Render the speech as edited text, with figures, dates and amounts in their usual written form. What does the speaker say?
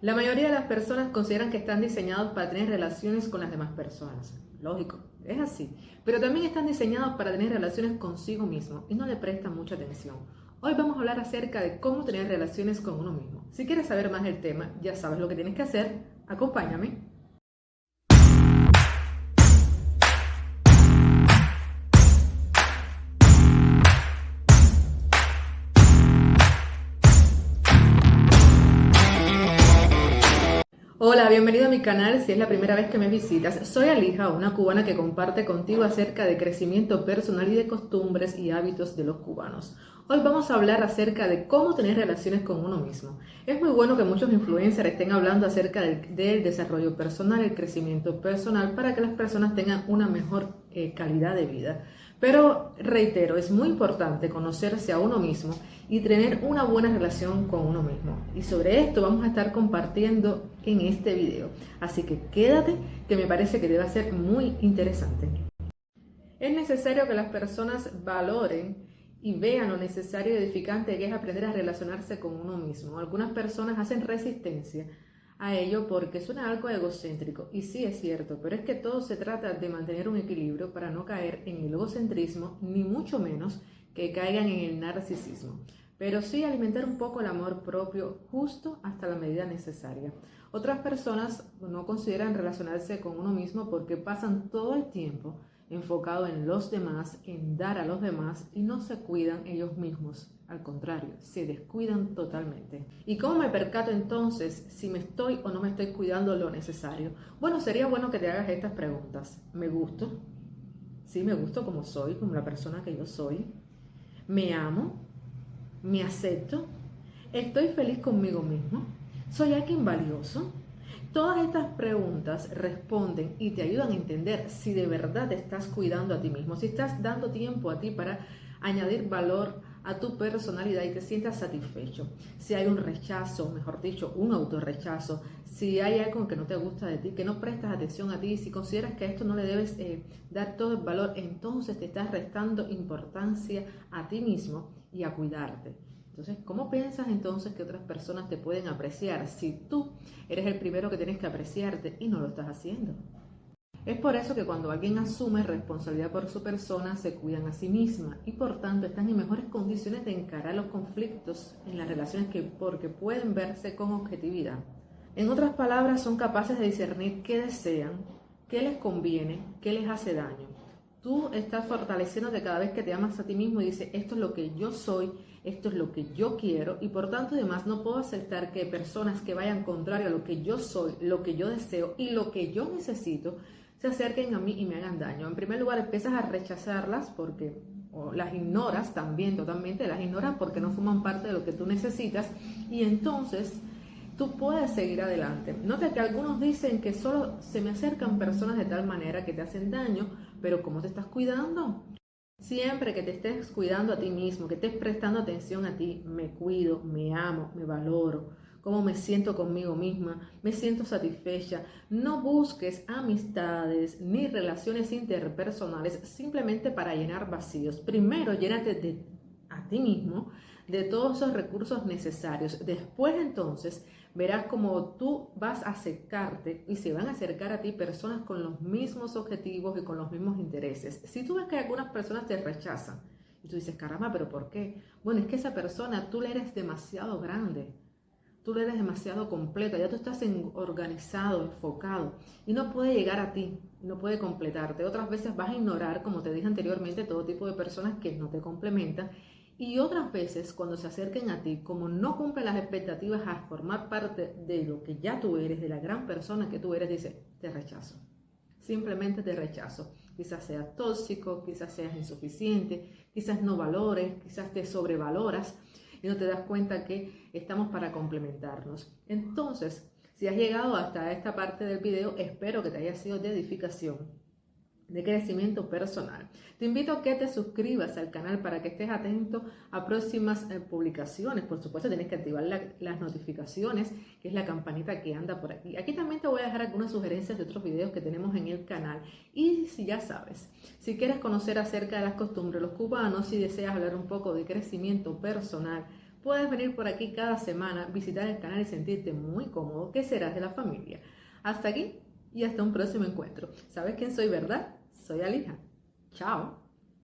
La mayoría de las personas consideran que están diseñados para tener relaciones con las demás personas. Lógico, es así. Pero también están diseñados para tener relaciones consigo mismo y no le prestan mucha atención. Hoy vamos a hablar acerca de cómo tener relaciones con uno mismo. Si quieres saber más del tema, ya sabes lo que tienes que hacer. Acompáñame. Hola, bienvenido a mi canal si es la primera vez que me visitas. Soy Alija, una cubana que comparte contigo acerca de crecimiento personal y de costumbres y hábitos de los cubanos. Hoy vamos a hablar acerca de cómo tener relaciones con uno mismo. Es muy bueno que muchos influencers estén hablando acerca del desarrollo personal, el crecimiento personal, para que las personas tengan una mejor calidad de vida. Pero reitero, es muy importante conocerse a uno mismo y tener una buena relación con uno mismo. Y sobre esto vamos a estar compartiendo en este video. Así que quédate, que me parece que debe ser muy interesante. Es necesario que las personas valoren y vean lo necesario y edificante que es aprender a relacionarse con uno mismo. Algunas personas hacen resistencia a ello porque suena algo egocéntrico, y sí es cierto, pero es que todo se trata de mantener un equilibrio para no caer en el egocentrismo, ni mucho menos que caigan en el narcisismo, pero sí alimentar un poco el amor propio justo hasta la medida necesaria. Otras personas no consideran relacionarse con uno mismo porque pasan todo el tiempo enfocado en los demás, en dar a los demás, y no se cuidan ellos mismos. Al contrario, se descuidan totalmente. ¿Y cómo me percato entonces si me estoy o no me estoy cuidando lo necesario? Bueno, sería bueno que te hagas estas preguntas. ¿Me gusto? Sí, me gusto como soy, como la persona que yo soy. ¿Me amo? ¿Me acepto? ¿Estoy feliz conmigo mismo? ¿Soy alguien valioso? Todas estas preguntas responden y te ayudan a entender si de verdad te estás cuidando a ti mismo, si estás dando tiempo a ti para añadir valor a tu personalidad y te sientas satisfecho. Si hay un rechazo, mejor dicho, un autorrechazo, si hay algo que no te gusta de ti, que no prestas atención a ti, si consideras que a esto no le debes dar todo el valor, entonces te estás restando importancia a ti mismo y a cuidarte. Entonces, ¿cómo piensas entonces que otras personas te pueden apreciar si tú eres el primero que tienes que apreciarte y no lo estás haciendo? Es por eso que cuando alguien asume responsabilidad por su persona, se cuidan a sí misma y por tanto están en mejores condiciones de encarar los conflictos en las relaciones porque pueden verse con objetividad. En otras palabras, son capaces de discernir qué desean, qué les conviene, qué les hace daño. Tú estás fortaleciéndote cada vez que te amas a ti mismo y dices, esto es lo que yo soy, esto es lo que yo quiero, y por tanto además no puedo aceptar que personas que vayan contrario a lo que yo soy, lo que yo deseo y lo que yo necesito, se acerquen a mí y me hagan daño. En primer lugar, empiezas a rechazarlas porque o las ignoras también totalmente, las ignoras porque no forman parte de lo que tú necesitas, y entonces tú puedes seguir adelante. Nota que algunos dicen que solo se me acercan personas de tal manera que te hacen daño, pero ¿cómo te estás cuidando? Siempre que te estés cuidando a ti mismo, que estés prestando atención a ti, me cuido, me amo, me valoro, cómo me siento conmigo misma, me siento satisfecha. No busques amistades ni relaciones interpersonales simplemente para llenar vacíos. Primero, llénate de a ti mismo de todos esos recursos necesarios. Después entonces verás cómo tú vas a acercarte y se van a acercar a ti personas con los mismos objetivos y con los mismos intereses. Si tú ves que algunas personas te rechazan y tú dices, caramba, ¿pero por qué? Bueno, es que esa persona tú le eres demasiado grande. Tú le eres demasiado completa, ya tú estás organizado, enfocado y no puede llegar a ti, no puede completarte. Otras veces vas a ignorar, como te dije anteriormente, todo tipo de personas que no te complementan, y otras veces cuando se acerquen a ti, como no cumplen las expectativas a formar parte de lo que ya tú eres, de la gran persona que tú eres, dice, te rechazo. Simplemente te rechazo. Quizás seas tóxico, quizás seas insuficiente, quizás no valores, quizás te sobrevaloras y no te das cuenta que estamos para complementarnos. Entonces, si has llegado hasta esta parte del video, espero que te haya sido de edificación, de crecimiento personal. Te invito a que te suscribas al canal para que estés atento a próximas publicaciones. Por supuesto, tienes que activar las notificaciones, que es la campanita que anda por aquí. Aquí también te voy a dejar algunas sugerencias de otros videos que tenemos en el canal. Y si ya sabes, si quieres conocer acerca de las costumbres de los cubanos, si deseas hablar un poco de crecimiento personal, Puedes venir por aquí cada semana, visitar el canal y sentirte muy cómodo, que serás de la familia. Hasta aquí y hasta un próximo encuentro. ¿Sabes quién soy, verdad? Soy Alija. Chao.